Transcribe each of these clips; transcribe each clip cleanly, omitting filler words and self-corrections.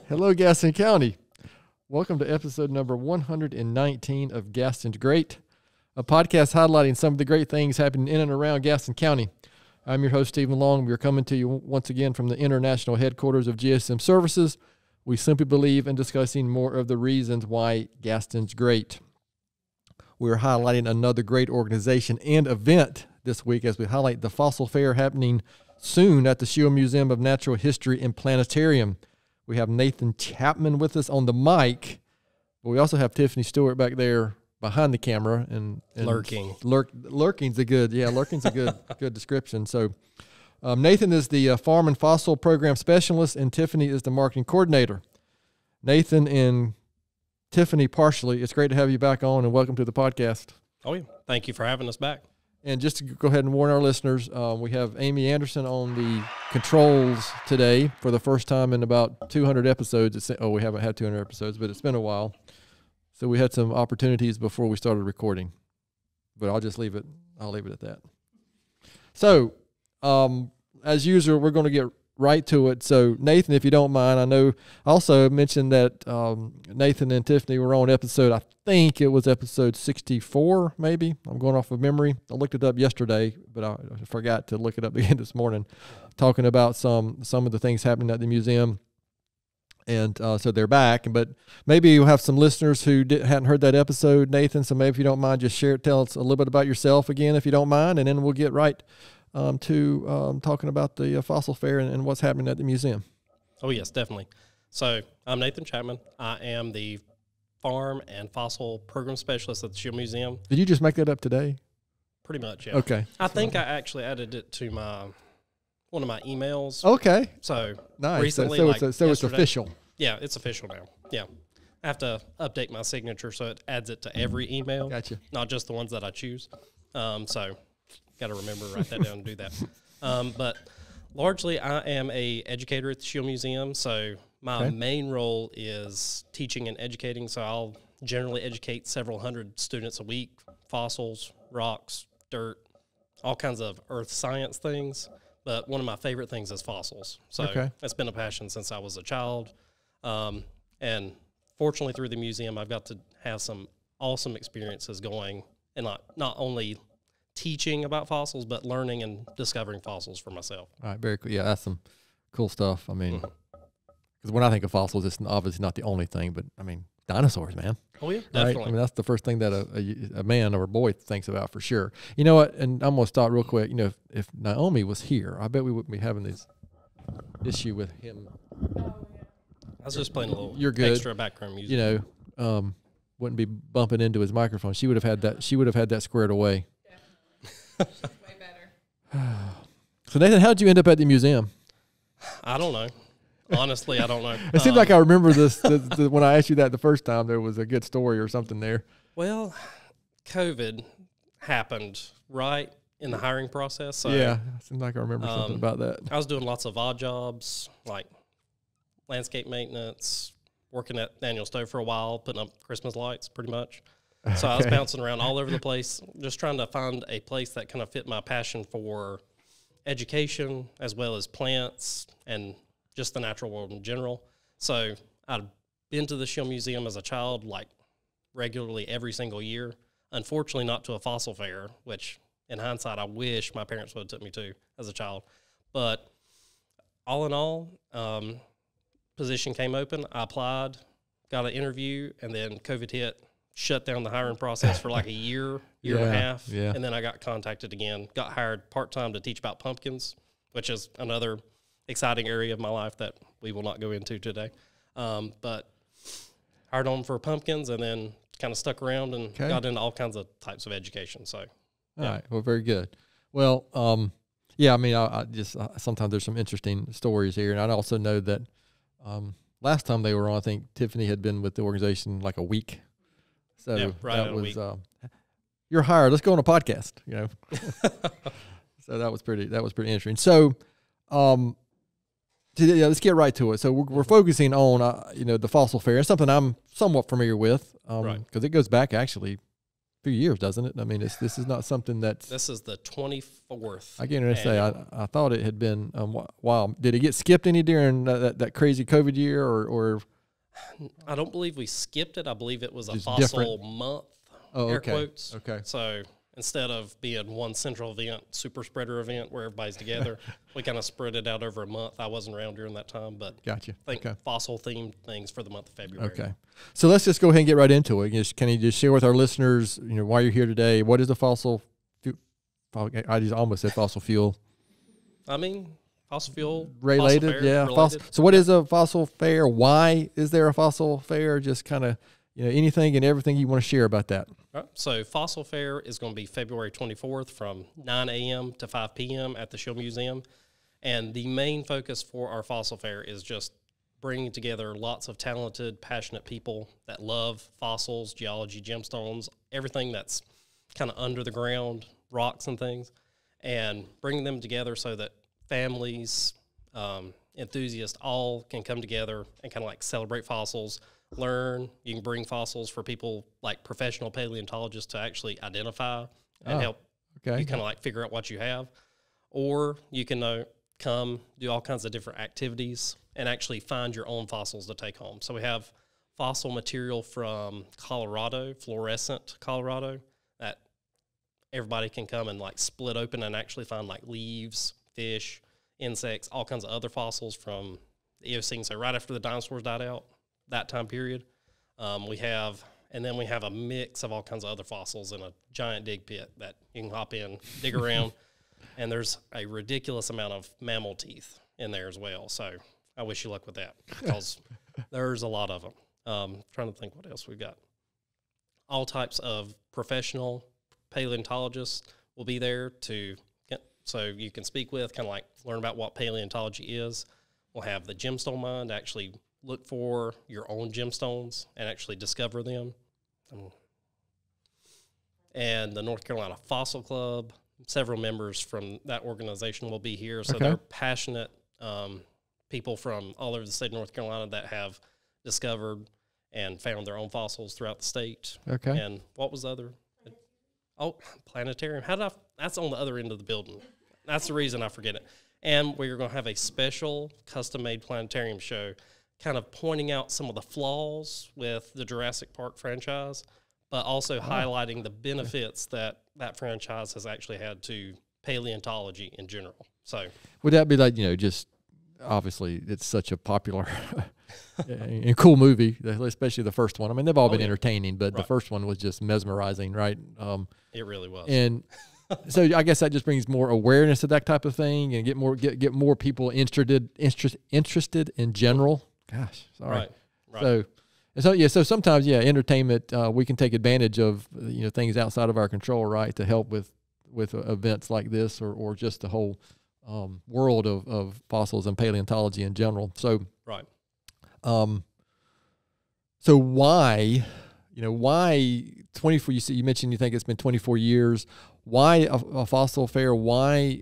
Hello, Gaston County. Welcome to episode number 119 of Gaston's Great, a podcast highlighting some of the great things happening in and around Gaston County. I'm your host, Stephen Long. We are coming to you once again from the international headquarters of GSM Services. We simply believe in discussing more of the reasons why Gaston's great. We're highlighting another great organization and event this week as we highlight the Fossil Fair happening soon at the Schiele Museum of Natural History and Planetarium. We have Nathan Chapman with us on the mic, but we also have Tiffany Stewart back there behind the camera and lurking. Lurking's a good good description. So Nathan is the Farm and Fossil Program Specialist, and Tiffany is the Marketing Coordinator. Nathan and Tiffany, partially, it's great to have you back on, and welcome to the podcast. Oh, yeah. Thank you for having us back. And just to go ahead and warn our listeners, we have Amy Anderson on the controls today for the first time in about 200 episodes. We haven't had 200 episodes, but it's been a while. So we had some opportunities before we started recording. But I'll just leave it. I'll leave it at that. So, as usual, we're going to get right to it. So, Nathan, if you don't mind, I know I also mentioned that Nathan and Tiffany were on episode, I think it was episode 64, maybe. I'm going off of memory. I looked it up yesterday, but I forgot to look it up again this morning, talking about some of the things happening at the museum. And so they're back. But maybe you'll have some listeners who hadn't heard that episode, Nathan. So maybe if you don't mind, just tell us a little bit about yourself again, if you don't mind, and then we'll get right to talking about the Fossil Fair and what's happening at the museum. Oh, yes, definitely. So I'm Nathan Chapman. I am the Farm and Fossil Program Specialist at the Schiele Museum. Did you just make that up today? Pretty much, yeah. Okay. I think I actually added it to one of my emails. Okay. So nice. Recently, so it's official. Yeah, it's official now. Yeah. I have to update my signature so it adds it to every email. Gotcha. Not just the ones that I choose. So got to remember to write that down and do that. But largely, I am a educator at the Schiele Museum, so my main role is teaching and educating. So I'll generally educate several hundred students a week, fossils, rocks, dirt, all kinds of earth science things. But one of my favorite things is fossils. So it's been a passion since I was a child. And fortunately, through the museum, I've got to have some awesome experiences going, and not only teaching about fossils, but learning and discovering fossils for myself. All right, very cool. Yeah, that's some cool stuff. I mean, because when I think of fossils, it's obviously not the only thing, but I mean, dinosaurs, man. Oh, yeah, definitely. Right? I mean, that's the first thing that a man or a boy thinks about for sure. You know what? And I'm going to stop real quick. You know, if Naomi was here, I bet we wouldn't be having this issue with him. I was just playing a little extra background music. You know, wouldn't be bumping into his microphone. She would have had that. She would have had that squared away. Way better. So Nathan, how did you end up at the museum? I don't know. Honestly, I don't know. It seems like I remember this when I asked you that the first time. There was a good story or something there. Well, COVID happened right in the hiring process. So, yeah, it seems like I remember something about that. I was doing lots of odd jobs, like landscape maintenance, working at Daniel Stove for a while, putting up Christmas lights pretty much. So I was bouncing around all over the place, just trying to find a place that kind of fit my passion for education as well as plants and just the natural world in general. So I'd been to the Schiele Museum as a child, like regularly every single year. Unfortunately, not to a fossil fair, which in hindsight, I wish my parents would have took me to as a child. But all in all, position came open. I applied, got an interview, and then COVID hit. Shut down the hiring process for like a year and a half, and then I got contacted again, got hired part-time to teach about pumpkins, which is another exciting area of my life that we will not go into today. But hired on for pumpkins and then kind of stuck around and got into all kinds of types of education. So, all right, well, very good. Well, yeah, I mean, I just sometimes there's some interesting stories here, and I also know that last time they were on, I think Tiffany had been with the organization like a week. So that was you're hired. Let's go on a podcast. You know, so that was pretty interesting. So, let's get right to it. So we're focusing on the Fossil Fair. It's something I'm somewhat familiar with because it goes back actually few years, doesn't it? I mean, this is not something that's. This is the 24th. I can't even say. I thought it had been. Wow, did it get skipped any during that crazy COVID year, or? I don't believe we skipped it. I believe it was a Just fossil different. month. Oh, air okay. quotes. Okay. So instead of being one central event, super spreader event where everybody's together, we kind of spread it out over a month. I wasn't around during that time, but Gotcha. I think Okay. fossil themed things for the month of February. Okay. So let's just go ahead and get right into it. Can you just share with our listeners, why you're here today? What is the fossil? I just almost said fossil fuel. I mean, fossil fuel Related, fossil fair, Fossil. So what is a fossil fair? Why is there a fossil fair? Just kind of, anything and everything you want to share about that. All right. So Fossil Fair is going to be February 24th from 9 a.m. to 5 p.m. at the Schiele Museum. And the main focus for our Fossil Fair is just bringing together lots of talented, passionate people that love fossils, geology, gemstones, everything that's kind of under the ground, rocks and things, and bringing them together so that families, enthusiasts, all can come together and kind of like celebrate fossils, learn. You can bring fossils for people like professional paleontologists to actually identify and help you kind of like figure out what you have. Or you can come do all kinds of different activities and actually find your own fossils to take home. So we have fossil material from Colorado, fluorescent Colorado, that everybody can come and like split open and actually find like leaves, fish, insects, all kinds of other fossils from the Eocene. So right after the dinosaurs died out, that time period, we have a mix of all kinds of other fossils in a giant dig pit that you can hop in, dig around, and there's a ridiculous amount of mammal teeth in there as well. So I wish you luck with that because there's a lot of them. Trying to think what else we've got. All types of professional paleontologists will be there so you can speak with, kind of like learn about what paleontology is. We'll have the gemstone mine to actually look for your own gemstones and actually discover them. And the North Carolina Fossil Club, several members from that organization will be here. So they're passionate people from all over the state of North Carolina that have discovered and found their own fossils throughout the state. Okay. And what was the other? Oh, planetarium. That's on the other end of the building. That's the reason I forget it. And we're going to have a special custom-made planetarium show kind of pointing out some of the flaws with the Jurassic Park franchise, but also highlighting the benefits that franchise has actually had to paleontology in general. So would that be like, just obviously it's such a popular and cool movie, especially the first one. I mean, they've all been entertaining, but the first one was just mesmerizing, right? It really was. And so I guess that just brings more awareness of that type of thing and get more people interested in general. Gosh, sorry. Right. So sometimes, entertainment, we can take advantage of, things outside of our control, right, to help with events like this or just the whole world of fossils and paleontology in general. So, right. So why 24? You mentioned you think it's been 24 years. Why a fossil fair? Why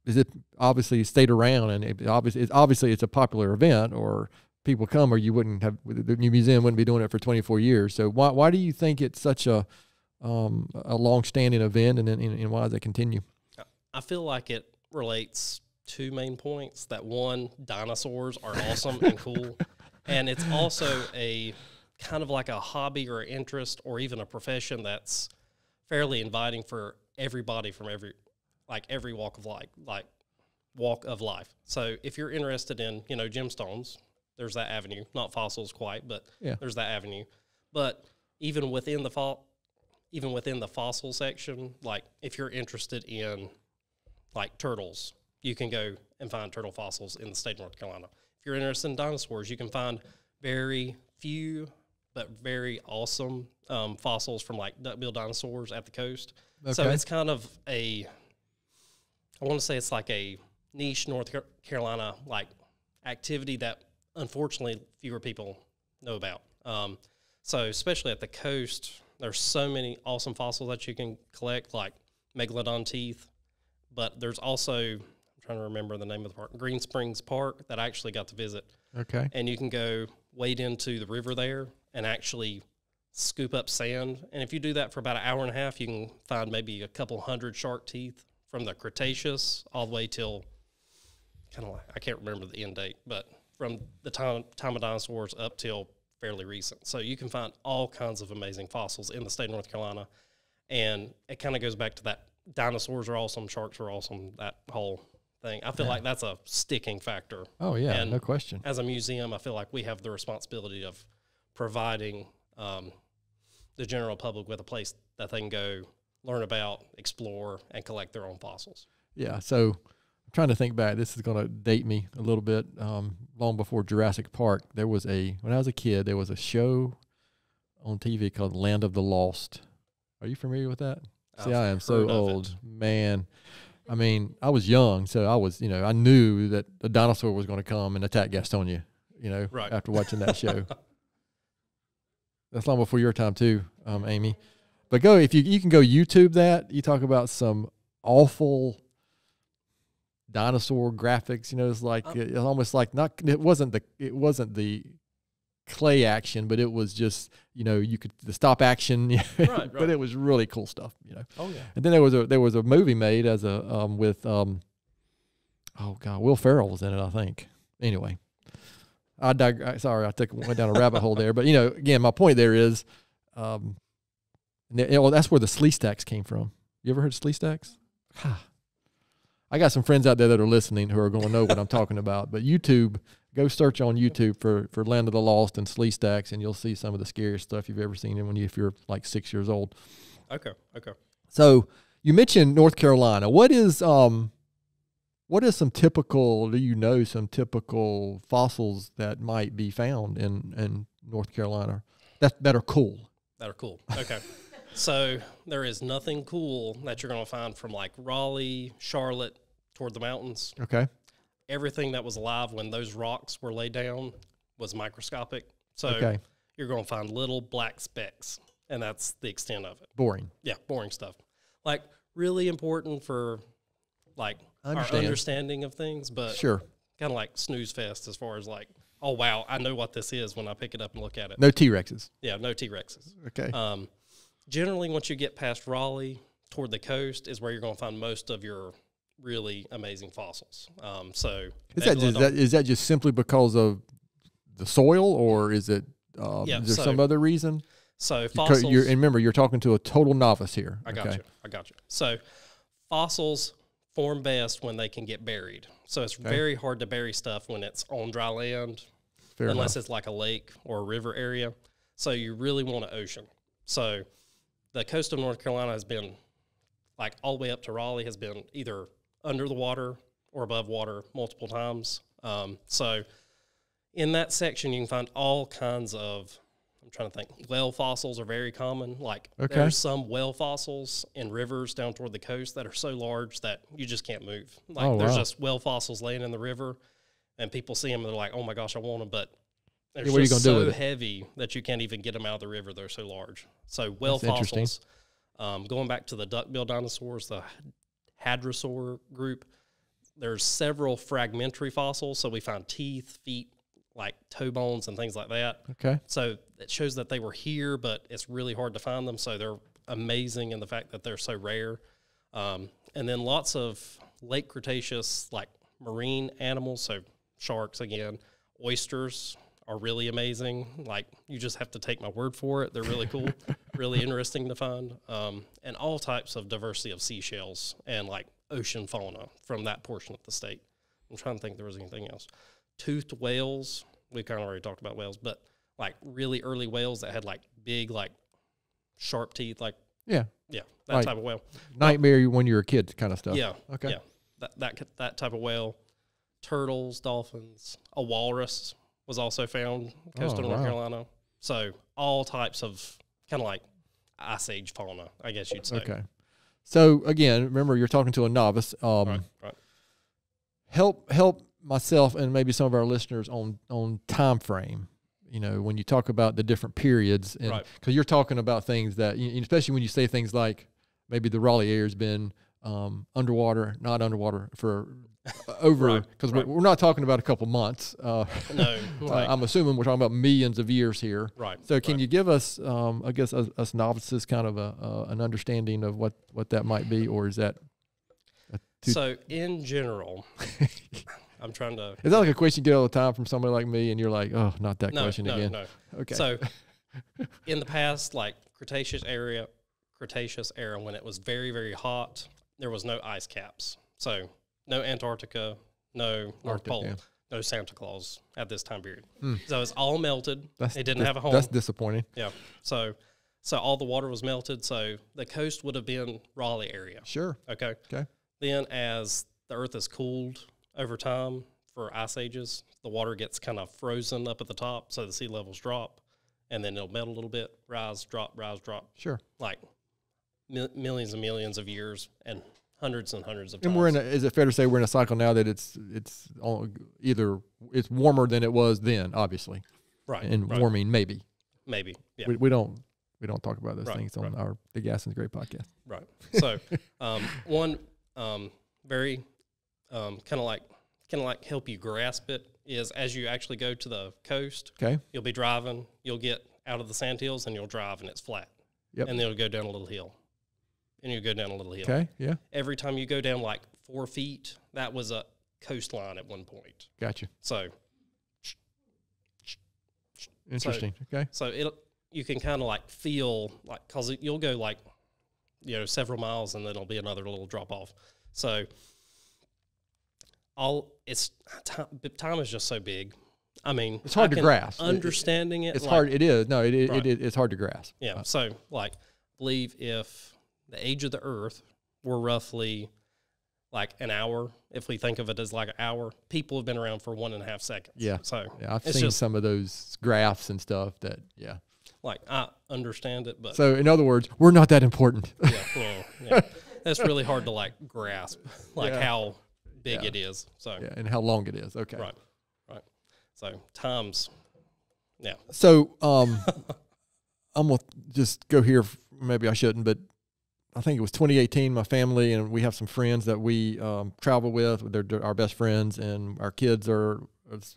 is it obviously stayed around and obviously it's a popular event, or people come, or you wouldn't have, the new museum wouldn't be doing it for 24 years. So why do you think it's such a long-standing event, and why does it continue? I feel like it relates two main points. That one, dinosaurs are awesome and cool, and it's also a kind of like a hobby or interest or even a profession that's fairly inviting for everybody from every walk of life. So if you're interested in, gemstones, there's that avenue, not fossils quite, but there's that avenue. But even within the fossil section, like if you're interested in like turtles, you can go and find turtle fossils in the state of North Carolina. If you're interested in dinosaurs, you can find very few but very awesome fossils from like duckbill dinosaurs at the coast. Okay. So it's kind of I want to say it's like a niche North Carolina like activity that unfortunately fewer people know about. So especially at the coast, there's so many awesome fossils that you can collect, like megalodon teeth. But there's also, I'm trying to remember the name of the park, Green Springs Park, that I actually got to visit. Okay. And you can go wade into the river there and actually scoop up sand. And if you do that for about an hour and a half, you can find maybe a couple hundred shark teeth from the Cretaceous all the way till kind of like, I can't remember the end date, but from the time of dinosaurs up till fairly recent. So you can find all kinds of amazing fossils in the state of North Carolina. And it kind of goes back to that dinosaurs are awesome, sharks are awesome, that whole thing. I feel like that's a sticking factor. Oh, yeah, and no question. As a museum, I feel like we have the responsibility of providing the general public with a place that they can go learn about, explore, and collect their own fossils. Yeah, so I'm trying to think back. This is going to date me a little bit. Long before Jurassic Park, when I was a kid, there was a show on TV called Land of the Lost. Are you familiar with that? See, I am so old, man. I mean, I was young, so I was, I knew that a dinosaur was going to come and attack Gastonia, right. after watching that show. That's long before your time too, Amy. But if you can go YouTube that. You talk about some awful dinosaur graphics. It's like it's almost like it wasn't the clay action, but it was just you could the stop action, right. But it was really cool stuff. Oh yeah. And then there was a movie made as a with oh god, Will Ferrell was in it, I think. Anyway. Sorry, went down a rabbit hole there. But, again, my point there is that's where the slee stacks came from. You ever heard of slee stacks? I got some friends out there that are listening who are going to know what I'm talking about. But go search on YouTube for Land of the Lost and slee stacks, and you'll see some of the scariest stuff you've ever seen if you're like 6 years old. Okay. So you mentioned North Carolina. What is some typical fossils that might be found in North Carolina that are cool? Okay. So there is nothing cool that you're going to find from like Raleigh, Charlotte, toward the mountains. Okay. Everything that was alive when those rocks were laid down was microscopic. So you're going to find little black specks, and that's the extent of it. Boring. Yeah, boring stuff. Like really important for like our understanding of things, but sure, kind of like snooze fest as far as like, oh wow, I know what this is when I pick it up and look at it. No T-Rexes. Yeah, no T-Rexes. Okay. Generally, once you get past Raleigh toward the coast is where you're going to find most of your really amazing fossils. So is that just simply because of the soil, or is it is there some other reason? So fossils. And remember, you're talking to a total novice here. I got you. So fossils form best when they can get buried. So it's very hard to bury stuff when it's on dry land, unless it's like a lake or a river area. So you really want an ocean. So the coast of North Carolina has been, like all the way up to Raleigh, has been either under the water or above water multiple times. So in that section, you can find all kinds of, I'm trying to think, whale fossils are very common. Like there's some whale fossils in rivers down toward the coast that are so large that you just can't move. Like there's just whale fossils laying in the river, and people see them and they're like, oh my gosh, I want them, but they're just so heavy that you can't even get them out of the river. They're so large. So whale fossils, going back to the duck-billed dinosaurs, the hadrosaur group, there's several fragmentary fossils. So we find teeth, feet, like toe bones and things like that. Okay. So it shows that they were here, but it's really hard to find them. So they're amazing in the fact that they're so rare. And then lots of late Cretaceous, like marine animals. So sharks again, oysters are really amazing. Like you just have to take my word for it. They're really cool, really interesting to find. And all types of diversity of seashells and like ocean fauna from that portion of the state. I'm trying to think if there was anything else. Toothed whales, we kind of already talked about whales, but like really early whales that had like big, like sharp teeth, like that like type of whale. Nightmare when you're a kid kind of stuff. Yeah. Okay. Yeah. That type of whale. Turtles, dolphins, a walrus was also found coast of North Carolina. So all types of kind of like ice age fauna, I guess you'd say. Okay. So again, remember you're talking to a novice. Right. Help myself and maybe some of our listeners on time frame. When you talk about the different periods, and because you're talking about things that, especially when you say things like maybe the Raleigh area has been underwater, not underwater for over, because we're not talking about a couple months. No, like, I'm assuming we're talking about millions of years here. right. So can you give us, I guess, us novices kind of an understanding of what that might be, or is that? So in general, I'm trying to. Is that like a question you get all the time from somebody like me, and you're like, oh, not that question again? No. Okay. So in the past, like Cretaceous era, when it was very, very hot, there was no ice caps. So no Antarctica, no North Pole, no Santa Claus at this time period. So it's all melted. It didn't have a home. That's disappointing. Yeah. So all the water was melted. So the coast would have been Raleigh area. Sure. Okay. Okay. Then as the earth is cooled over time for ice ages, the water gets kind of frozen up at the top. So the sea levels drop, and then it'll melt a little bit, rise, drop, rise, drop. Sure. Like millions and millions of years and hundreds of times. And is it fair to say we're in a cycle now that it's either it's warmer than it was then, obviously, right? And warming maybe. Yeah. We don't talk about those things on the Gaston's Great podcast. Right. So one very kind of like help you grasp it is as you actually go to the coast. Okay. You'll be driving. You'll get out of the sand hills and you'll drive and it's flat. Yep. And then it'll go down a little hill. And you go down a little hill. Okay, yeah. Every time you go down like 4 feet, that was a coastline at one point. Gotcha. So. Interesting. Okay. So you can kind of like feel like, cause you'll go like, several miles and then it'll be another little drop off. So time is just so big. I mean, it's hard to grasp. Understanding it. It's hard. It is. No, it's hard to grasp. Yeah. So like, believe if the age of the earth were roughly like an hour, if we think of it as like an hour, people have been around for 1.5 seconds. Yeah. So yeah, I've seen some of those graphs and stuff that, yeah. Like, I understand it, but. So, in other words, we're not that important. Yeah. That's really hard to, like, grasp, like, how big it is. So. Yeah, and how long it is. Okay. Right. So, times, yeah. So, I'm going to just go here. Maybe I shouldn't, but I think it was 2018, my family, and we have some friends that we travel with. They're our best friends, and our kids are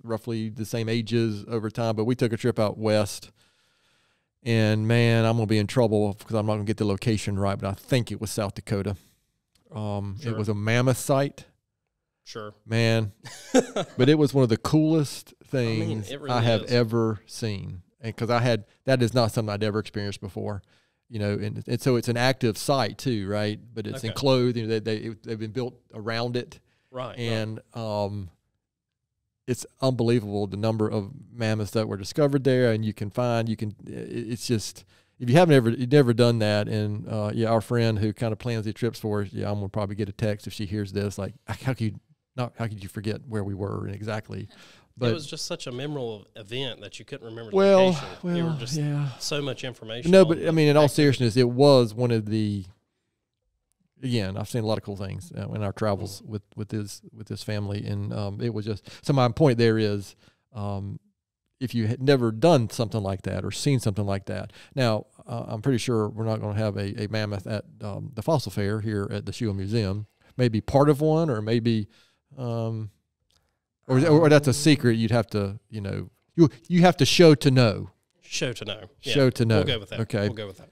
roughly the same ages over time. But we took a trip out west. And, man, I'm going to be in trouble because I'm not going to get the location right, but I think it was South Dakota. It was a mammoth site. Sure. Man. But it was one of the coolest things I have ever seen. And because that is not something I'd ever experienced before. And so it's an active site too, right? But it's enclosed. They've been built around it. Right. And it's unbelievable the number of mammoths that were discovered there, and it's just, if you you've never done that, and our friend who kind of plans the trips for us, I'm gonna probably get a text if she hears this, like, how could you forget where we were and exactly? But it was just such a memorable event that you couldn't remember the location. It was just so much information. No, but I mean, in all seriousness, it was one of the. Again, I've seen a lot of cool things in our travels with this family, and it was just. So my point there is, if you had never done something like that or seen something like that, now I'm pretty sure we're not going to have a mammoth at the Fossil Fair here at the Schiele Museum. Maybe part of one, or maybe, or that's a secret. You'd have to, you have to show to know. Show to know. Yeah. Show to know. We'll go with that. Okay. We'll go with that.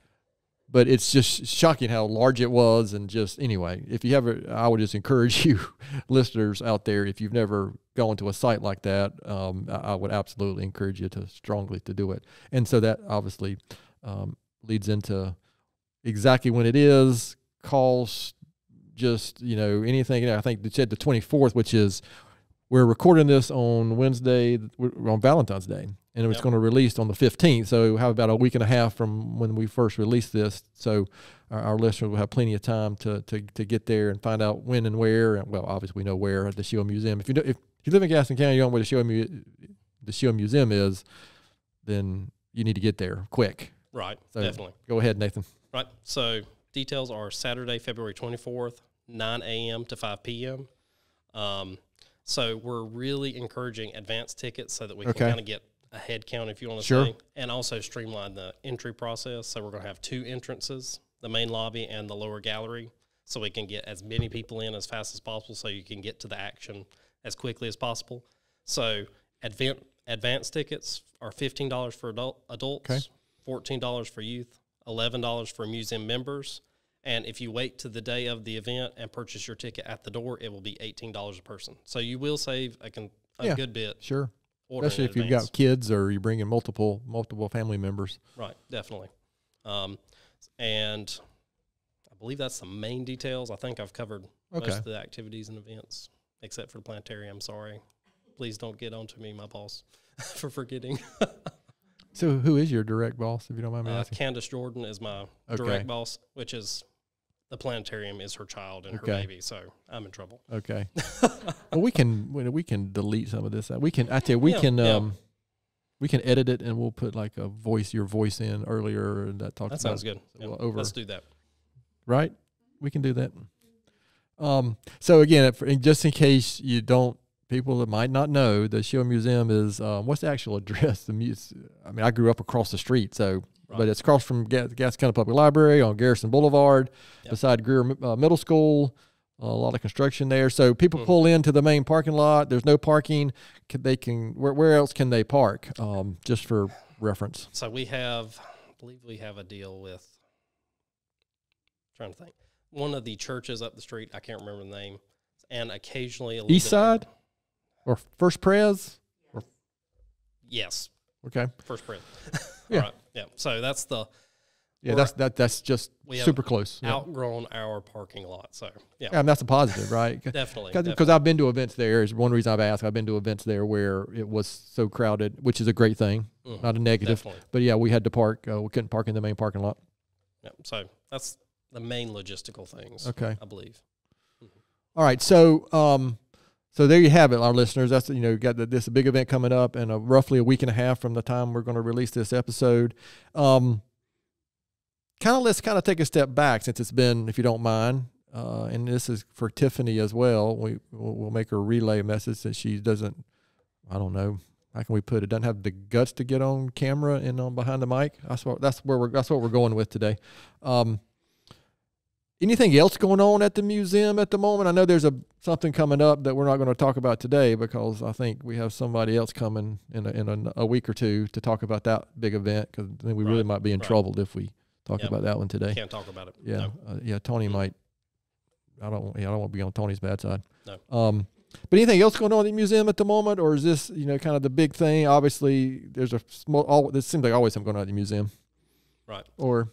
But it's just shocking how large it was, and just anyway, if you I would just encourage you, listeners out there, if you've never gone to a site like that, I would absolutely encourage you strongly to do it. And so that obviously leads into exactly when it is, cost, just anything. I think they said the 24th, which is we're recording this on Wednesday, on Valentine's Day. And it was going to release on the 15th, so we'll have about a week and a half from when we first released this. So our listeners will have plenty of time to get there and find out when and where. And, well, obviously we know where at the Schiele Museum. If you live in Gaston County, you don't know where the Schiele Museum is, then you need to get there quick. Right, so definitely. Go ahead, Nathan. Right, so details are Saturday, February 24th, 9 a.m. to 5 p.m. So we're really encouraging advance tickets so that we can kind of get a head count, if you want to say, and also streamline the entry process. So we're going to have 2 entrances, the main lobby and the lower gallery. so we can get as many people in as fast as possible so you can get to the action as quickly as possible. So advance tickets are $15 for adults, Okay. $14 for youth, $11 for museum members. And if you wait to the day of the event and purchase your ticket at the door, it will be $18 a person. So you will save a good bit. Sure. ordering Especially in if you've advance. got kids or you bring in multiple family members. Right, definitely. And I believe that's the main details. I think I've covered most of the activities and events, except for the planetarium. Sorry. Please don't get on to me, my boss, for forgetting. So who is your direct boss, if you don't mind me asking? Candace Jordan is my direct boss, which is the planetarium is her child and her baby, so I'm in trouble. Okay. Well, we can delete some of this. We can we can edit it and we'll put like your voice in earlier and that talks. That sounds good. So Let's do that. Right, we can do that. So again, just in case you don't. People that might not know, the Schiele Museum is, what's the actual address? I mean, I grew up across the street, so, but it's across from Gaston County Public Library on Garrison Boulevard, beside Greer Middle School, a lot of construction there. So people pull into the main parking lot. There's no parking. Where else can they park? Just for reference. So I believe we have a deal with, trying to think, one of the churches up the street. I can't remember the name. And occasionally a little East Side? Or First Pres? Yes. Okay. First Pres. Yeah. All right. Yeah. So that's the. Yeah, that's just super close. Outgrown our parking lot. So yeah. And that's a positive, right? Definitely. Because I've been to events there. Is one reason I've asked. I've been to events there where it was so crowded, which is a great thing, not a negative. Definitely. But yeah, we had to park. We couldn't park in the main parking lot. Yeah. So that's the main logistical things. Okay. I believe. All right. So there you have it, our listeners. That's got this big event coming up in roughly a week and a half from the time we're going to release this episode. Let's take a step back since it's been, if you don't mind, and this is for Tiffany as well. We'll make her relay a message that she doesn't. I don't know. How can we put it? Doesn't have the guts to get on camera and on behind the mic. That's what we're going with today. Anything else going on at the museum at the moment? I know there's something coming up that we're not going to talk about today because I think we have somebody else coming in a week or two to talk about that big event, because then we really might be in trouble if we talk about that one today. Can't talk about it. Yeah, no. Tony might. I don't want to be on Tony's bad side. No. But anything else going on at the museum at the moment, or is this kind of the big thing? Obviously, there's this seems like always something going on at the museum, right? Or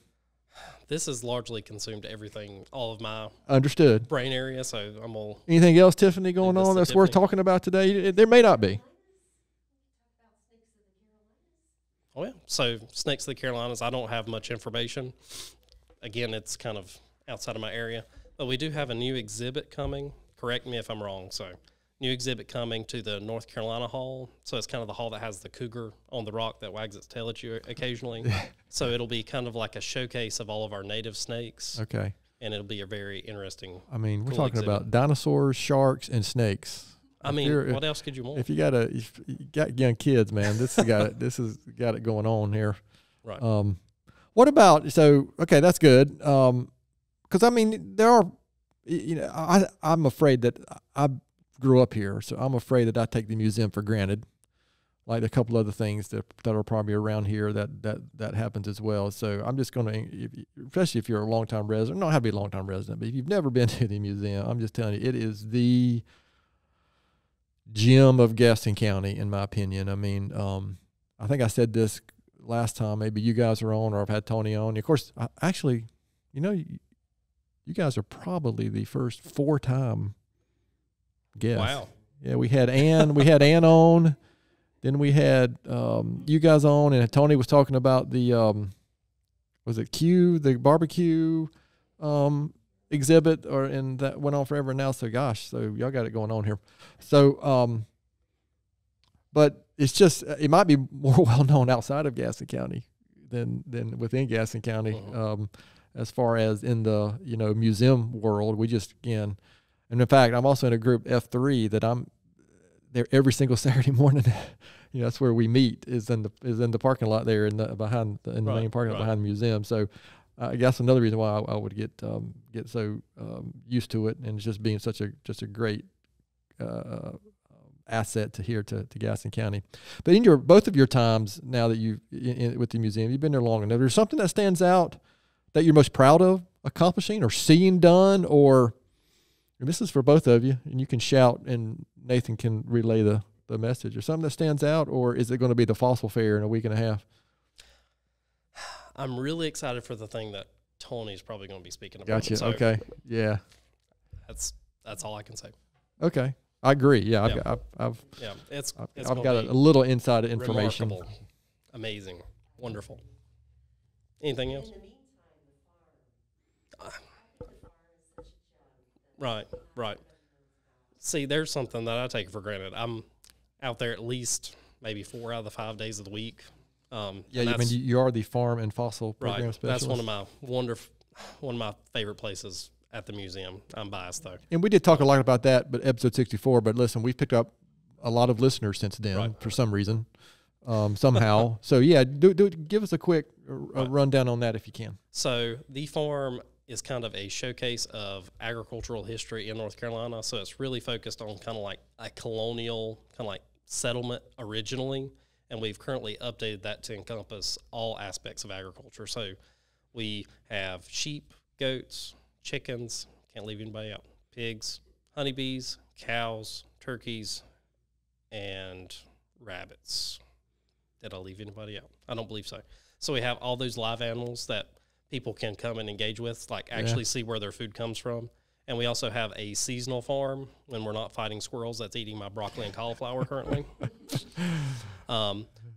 this has largely consumed everything, all of my understood brain area. So I'm all. Anything else, Tiffany, going on that's worth talking about today? There may not be. Oh yeah. So Snakes of the Carolinas, I don't have much information. Again, it's kind of outside of my area, but we do have a new exhibit coming. Correct me if I'm wrong. So new exhibit coming to the North Carolina Hall. So it's kind of the hall that has the cougar on the rock that wags its tail at you occasionally. So it'll be kind of like a showcase of all of our native snakes. Okay. And it'll be a very interesting. I mean, we're cool talking exhibit. about dinosaurs, sharks, and snakes. I mean, what else could you want? If you got young kids, man, this has got it going on here. Right. What about okay, that's good. Because I mean, there are, I'm afraid that I grew up here, so I'm afraid that I take the museum for granted, like a couple other things that are probably around here that happens as well. So I'm just going to, especially if you're a longtime resident, not have to be a longtime resident, but if you've never been to the museum, I'm just telling you, it is the gem of Gaston County, in my opinion. I mean, I think I said this last time, maybe you guys are on, or I've had Tony on. Of course, you guys are probably the first 4-time guest. Wow. Yeah, we had Ann on, then we had you guys on, and Tony was talking about the the barbecue exhibit, and that went on forever now. So so y'all got it going on here. So but it's just, it might be more well known outside of Gaston County than within Gaston County. As far as in the museum world, we just and in fact, I'm also in a group F3 that I'm there every single Saturday morning. That's where we meet, is in the parking lot there in the main parking lot behind the museum. So I guess another reason why I would get so used to it, and it's just being such a great asset to here to Gaston County. But in both of your times now that with the museum, you've been there long enough. There's something that stands out that you're most proud of accomplishing or seeing done, or and this is for both of you, and you can shout and Nathan can relay the message, or something that stands out, or is it going to be the Fossil Fair in a week and a half? I'm really excited for the thing that Tony's probably going to be speaking about. Gotcha. So okay. Yeah. That's all I can say. Okay. I agree. Yeah. I've got a little inside information. Remarkable, amazing, wonderful. Anything else? Right. See, there's something that I take for granted. I'm out there at least maybe 4 out of the 5 days of the week. I mean, you are the farm and fossil program specialist. That's one of my favorite places at the museum. I'm biased though. And we did talk a lot about that, but episode 64. But listen, we've picked up a lot of listeners since then for some reason, somehow. So yeah, give us a quick rundown on that if you can. So the farm is kind of a showcase of agricultural history in North Carolina. So it's really focused on kind of like a colonial kind of like settlement originally. And we've currently updated that to encompass all aspects of agriculture. So we have sheep, goats, chickens, can't leave anybody out, pigs, honeybees, cows, turkeys, and rabbits. Did I leave anybody out? I don't believe so. So we have all those live animals that people can come and engage with, like actually see where their food comes from. And we also have a seasonal farm when we're not fighting squirrels that's eating my broccoli and cauliflower currently.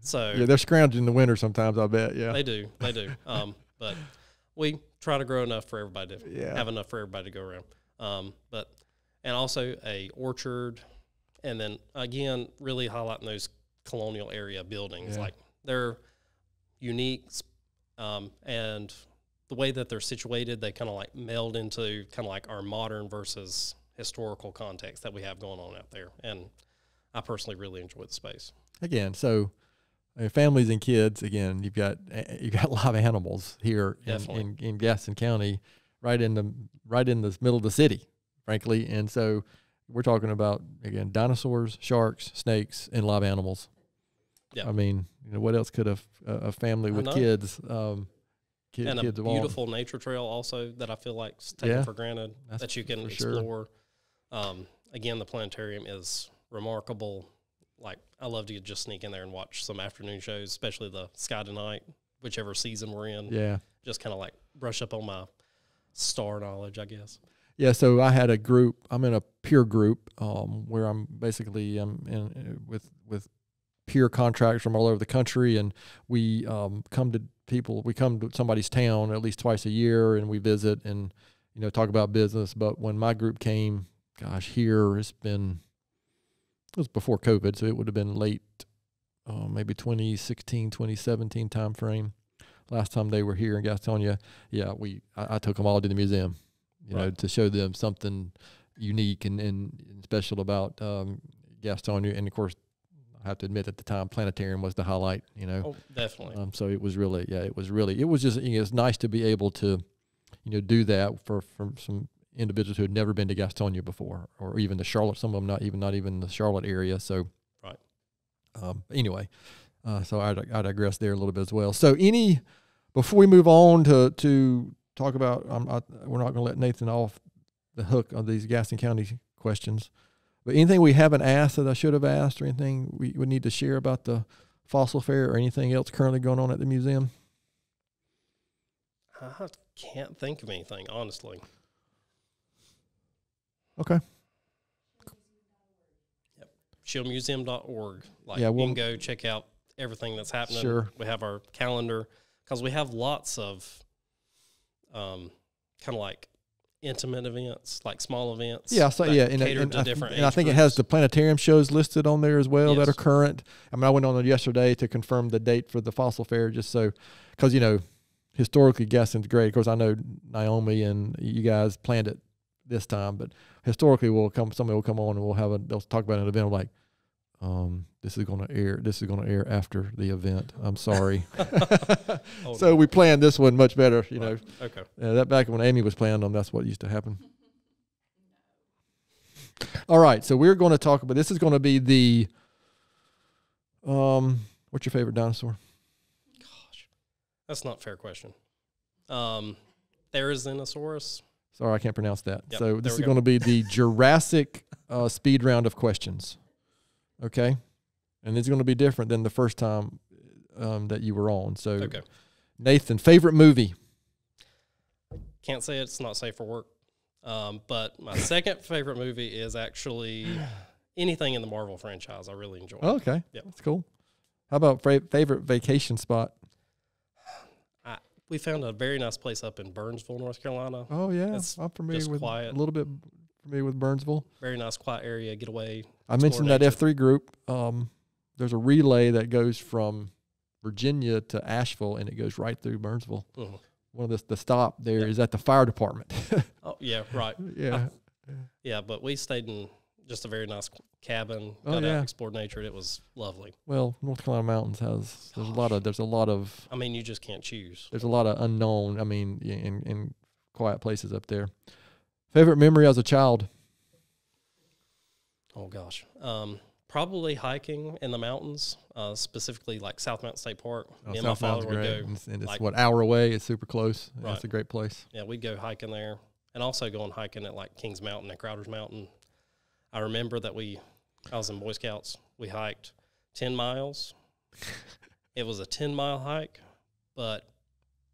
So yeah, they're scrounging in the winter sometimes, I bet. Yeah, they do. But we try to grow enough for everybody to have enough for everybody to go around. And also a orchard, and then again, really highlighting those colonial area buildings. Like they're unique, and the way that they're situated, they kind of like meld into kind of like our modern versus historical context that we have going on out there. And I personally really enjoy the space. Again, so families and kids, again, you've got live animals here in Gaston County, right in the middle of the city, frankly. And so we're talking about, again, dinosaurs, sharks, snakes, and live animals. Yeah. I mean, what else could a family with kids and a beautiful nature trail also that I feel like is taken for granted that you can explore. Sure. Again, the planetarium is remarkable. Like, I love to just sneak in there and watch some afternoon shows, especially the Sky Tonight, whichever season we're in. Yeah. Just kind of like brush up on my star knowledge, I guess. Yeah, so I had a group. I'm in a peer group where I'm basically with peer contractors from all over the country, and we come to somebody's town at least twice a year, and we visit and talk about business. But when my group came, gosh, here it was before COVID, so it would have been late, maybe 2016, 2017 time frame. Last time they were here in Gastonia, I took them all to the museum, to show them something unique and special about Gastonia. And of course, I have to admit at the time, planetarium was the highlight. Oh, definitely. So it was really, it was just it's nice to be able to, do that from some individuals who had never been to Gastonia before, or even the Charlotte. Some of them not even the Charlotte area. So, right. Anyway, so I digress there a little bit as well. So before we move on to talk about, we're not going to let Nathan off the hook on these Gaston County questions. But anything we haven't asked that I should have asked, or anything we would need to share about the Fossil Fair, or anything else currently going on at the museum? I can't think of anything, honestly. Okay. Yep. SchieLeMuseum.org. You can go check out everything that's happening. Sure. We have our calendar, because we have lots of kind of like intimate events, like small events. Yeah, so catered to different age I think groups. It has the planetarium shows listed on there as well that are current. I mean, I went on there yesterday to confirm the date for the Fossil Fair, just so, because historically Gaston's great. Of course, I know Naomi and you guys planned it this time, but historically somebody will come on and they'll talk about an event. I'm like, This is going to air. This is going to air after the event. I'm sorry. Oh, So we planned this one much better. You know, okay. that back when Amy was playing them, that's what used to happen. All right, so we're going to talk about. This is going to be the. What's your favorite dinosaur? Gosh, that's not a fair question. Therizinosaurus. Sorry, I can't pronounce that. Yep, So this there is we go. going to be the Jurassic speed round of questions. Okay, and it's going to be different than the first time that you were on. So, Okay. Nathan, favorite movie? Can't say it's not safe for work. But my second favorite movie is actually anything in the Marvel franchise. I really enjoy. Oh, okay, Yep. that's cool. How about favorite vacation spot? We found a very nice place up in Burnsville, North Carolina. Oh yeah, It's I'm familiar just with quiet. a little bit familiar with Burnsville. Very nice, quiet area, get away. I mentioned that nature. F3 group. There's a relay that goes from Virginia to Asheville, and it goes right through Burnsville. Mhm. One of the stop there Yep. is at the fire department. Oh, yeah, right. Yeah. Yeah, but we stayed in just a very nice cabin, Oh, got yeah. out, explored nature. It was lovely. Well, North Carolina mountains there's a lot of I mean, you just can't choose. unknown. I mean, in quiet places up there. Favorite memory as a child? Oh, gosh. Probably hiking in the mountains, specifically like South Mountain State Park. Me and my South Mountain's father would great, go. and it's like- what, hour away. It's super close. Right. It's a great place. Yeah, we'd go hiking there, and also going hiking at like Kings Mountain and Crowder's Mountain. I remember that I was in Boy Scouts. We hiked 10 miles. It was a 10-mile hike, but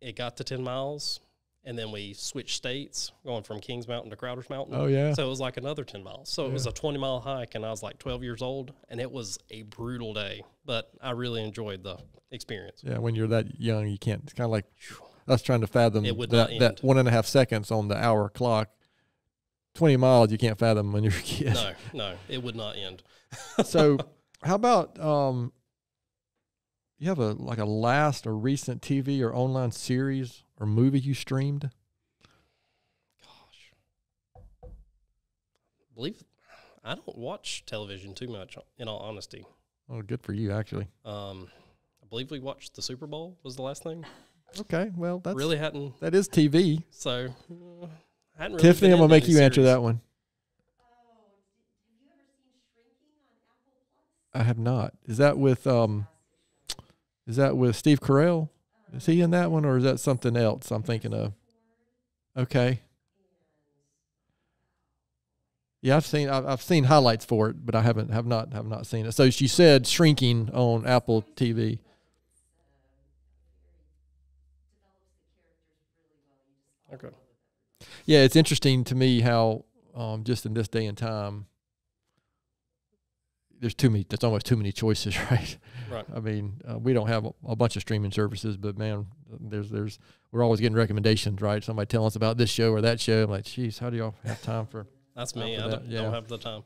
it got to 10 miles, and then we switched states, going from Kings Mountain to Crowder's Mountain. Oh yeah. So it was like another 10 miles. So it was a 20-mile hike, and I was like 12 years old, and it was a brutal day, but I really enjoyed the experience. Yeah, when you're that young, you can't. It's kind of like us trying to fathom It would not that end. 1.5 seconds on the hour clock. 20 miles, you can't fathom when you're a kid. No, it would not end. So, how about you have a last or recent TV or online series or movie you streamed? Gosh. I don't watch television too much, in all honesty. Oh, good for you, actually. I believe we watched the Super Bowl was the last thing. Okay, well that is TV. So hadn't really Tiffany, been I'm gonna into make any you answer series. that one. I have not. Is that with Steve Carell? Is he in that one, or is that something else I'm thinking of? Okay. Yeah, I've seen highlights for it, but I have not seen it. So she said Shrinking on Apple TV. Okay. Yeah, it's interesting to me how just in this day and time, there's almost too many choices, right? Right. I mean, we don't have a bunch of streaming services, but man, we're always getting recommendations, right? Somebody telling us about this show or that show. I'm like, geez, how do y'all have time for? That's me. for I that? don't have the time.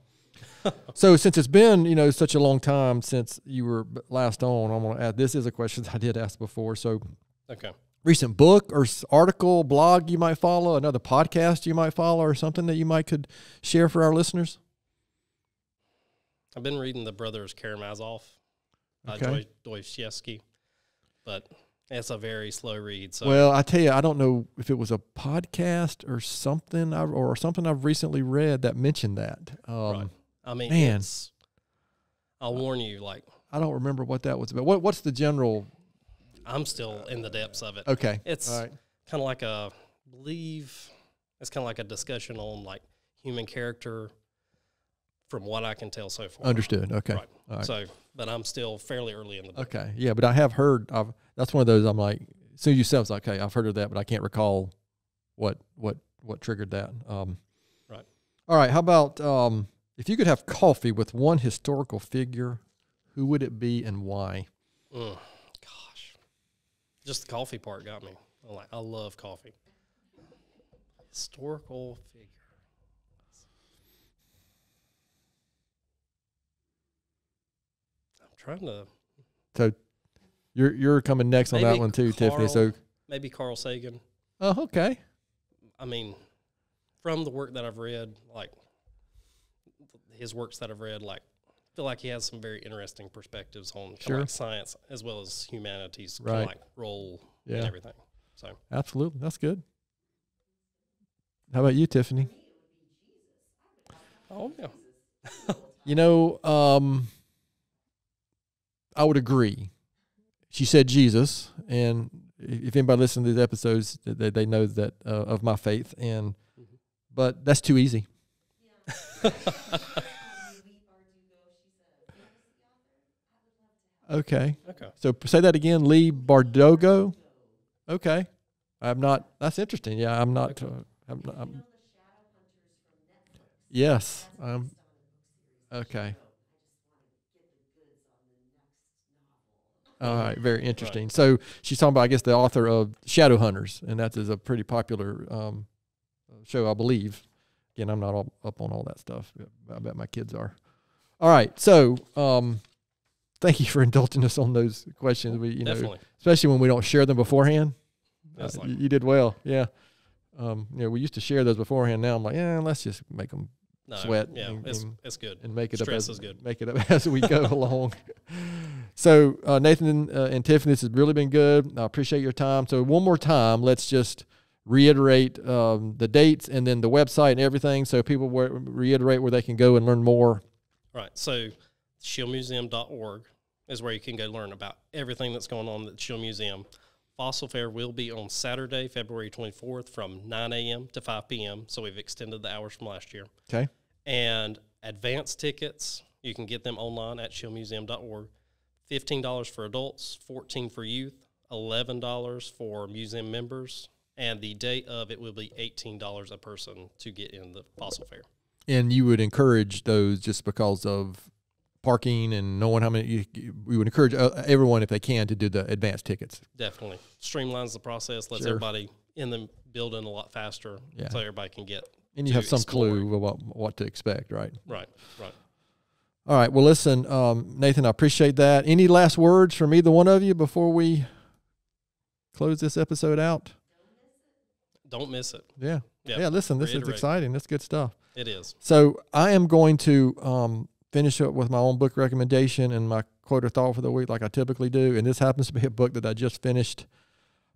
So since it's been, such a long time since you were last on, I'm going to add, this is a question I did ask before. So Okay. recent book or article, blog you might follow, another podcast you might follow, or something that you could share for our listeners? I've been reading The Brothers Karamazov by Okay. Dostoevsky, but it's a very slow read. So Well, I tell you, I don't know if it was a podcast or something, I've recently read that mentioned that. right. I mean, man. I'll warn you, like, I don't remember what that was about. What's the general? I'm still in the depths of it. Okay, It's all right. kind of like it's kind of like a discussion on like human character from what I can tell so far. Understood. Okay, Right. all right. So, but I'm still fairly early in the book. Okay, yeah, but I have heard. That's one of those. I'm like, as soon as you said, I was like, okay, I've heard of that, but I can't recall what triggered that. Right. All right. How about if you could have coffee with one historical figure, who would it be and why? Gosh, just the coffee part got me. I love coffee. Historical figure. I'm trying to. So you're coming next on that Maybe one too, Tiffany. So Maybe Carl Sagan. oh, okay. I mean, from the work that I've read, like his works that I've read, like feel like he has some very interesting perspectives on kind Sure. of like science as well as humanity's kind Right. of like role Yeah. and everything. So Absolutely. That's good. How about you, Tiffany? oh yeah. You know, I would agree. She said Jesus, and if anybody listens to these episodes, they know that of my faith, and but that's too easy. Okay. Okay. So say that again, Lee Bardugo. Okay. I'm not. That's interesting. Yeah, I'm not. Yes. Okay. All right. Very interesting. Right. So she's talking about, I guess, the author of Shadowhunters, and that is a pretty popular show, I believe. Again, I'm not all up on all that stuff. I bet my kids are. All right. So thank you for indulging us on those questions. We, you know, Definitely. especially when we don't share them beforehand. That's like, You did well. Yeah. You know, we used to share those beforehand. Now I'm like, yeah, let's just make them no, sweat Yeah, and- it's good. and make it Stress up is good. make it up as we go along. So Nathan and Tiffany, this has really been good. I appreciate your time. So one more time, let's just reiterate the dates and then the website and everything, so people reiterate where they can go and learn more. Right. So SchieleMuseum.org is where you can go learn about everything that's going on at the Schiele Museum. Fossil Fair will be on Saturday, February 24th from 9 a.m. to 5 p.m. So we've extended the hours from last year. Okay. And advance tickets, you can get them online at SchieleMuseum.org. $15 for adults, $14 for youth, $11 for museum members, and the day of it will be $18 a person to get in the Fossil Fair. And you would encourage those just because of parking and knowing how many, we would encourage everyone, if they can, to do the advance tickets. Definitely. Streamlines the process, lets Sure. everybody in the building a lot faster, Yeah. so everybody can get. And you to have some explore. clue of what to expect, right? Right. All right. Well, listen, Nathan, I appreciate that. Any last words from either one of you before we close this episode out? Don't miss it. Yeah. Yep. Yeah. Listen, this is Reiterate. exciting. That's good stuff. It is. So I am going to finish up with my own book recommendation and my quote or thought for the week, like I typically do. And this happens to be a book that I just finished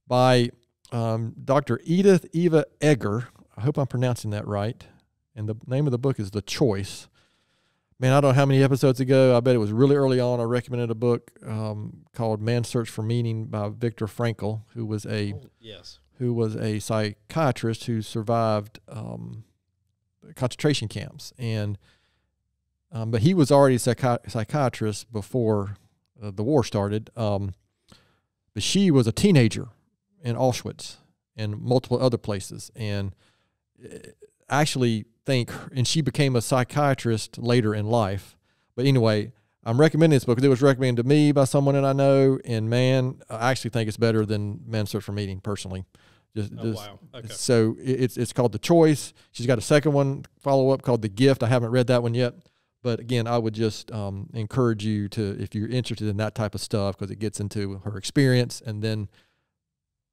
by Dr. Edith Eva Egger. I hope I'm pronouncing that right. And the name of the book is The Choice. Man, I don't know how many episodes ago, I bet it was really early on, I recommended a book called Man's Search for Meaning by Viktor Frankl, who was Yes. a psychiatrist who survived concentration camps. And but he was already a psychiatrist before the war started. But she was a teenager in Auschwitz and multiple other places. And actually and she became a psychiatrist later in life. But anyway, I'm recommending this book because it was recommended to me by someone that I know. And man, I actually think it's better than Man's Search for Meaning, personally. Wow. Okay. So it's called The Choice. She's got a second one follow-up called The Gift. I haven't read that one yet. But again, I would just encourage you to, if you're interested in that type of stuff, because it gets into her experience and then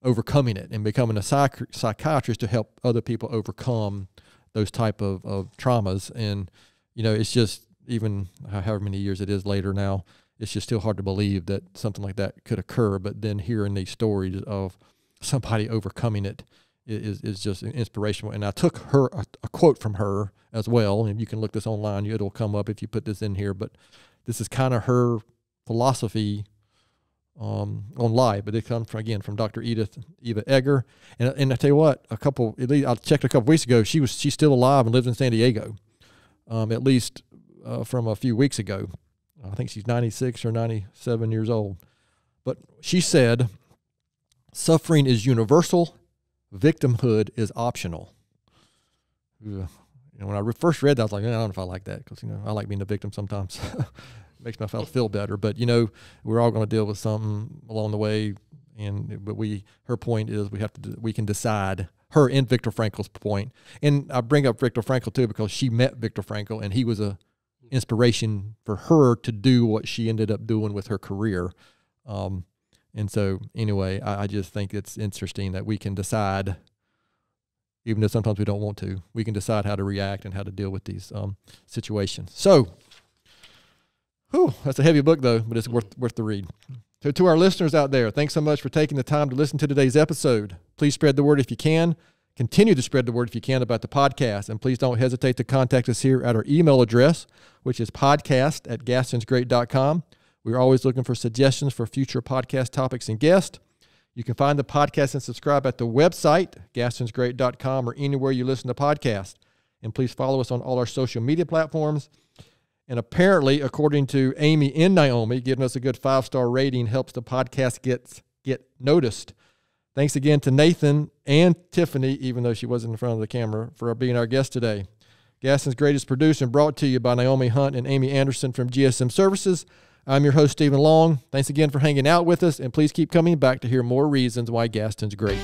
overcoming it and becoming a psychiatrist to help other people overcome those type of traumas. And, you know, it's just, even however many years it is later now, it's just still hard to believe that something like that could occur. But then hearing these stories of somebody overcoming it is just inspirational. And I took a quote from her as well, and you can look this online. It'll come up if you put this in here. But this is kind of her philosophy on life. But it comes from Dr. Edith Eva Egger. And I tell you what, I checked a couple weeks ago. She's still alive and lives in San Diego, at least from a few weeks ago. I think she's 96 or 97 years old. But she said, "Suffering is universal. Victimhood is optional." Ugh. You know, when I first read that, I was like, I don't know if I like that, because, you know, I like being the victim sometimes. It makes myself feel better. But, you know, we're all going to deal with something along the way. But her point is we can decide, her and Viktor Frankl's point. And I bring up Viktor Frankl too, because she met Viktor Frankl, and he was a inspiration for her to do what she ended up doing with her career. And so anyway, I just think it's interesting that we can decide, even though sometimes we don't want to, we can decide how to react and how to deal with these situations. So Whew, that's a heavy book, though, but it's worth the read. So to our listeners out there, thanks so much for taking the time to listen to today's episode. Please spread the word if you can. Continue to spread the word if you can about the podcast. And please don't hesitate to contact us here at our email address, which is podcast@gastonsgreat.com. We're always looking for suggestions for future podcast topics and guests. You can find the podcast and subscribe at the website, gastonsgreat.com, or anywhere you listen to podcasts. And please follow us on all our social media platforms. And apparently, according to Amy and Naomi, giving us a good 5-star rating helps the podcast get noticed. Thanks again to Nathan and Tiffany, even though she wasn't in front of the camera, for being our guest today. Gaston's Great is produced and brought to you by Naomi Hunt and Amy Anderson from GSM Services. I'm your host, Stephen Long. Thanks again for hanging out with us, and please keep coming back to hear more reasons why Gaston's great.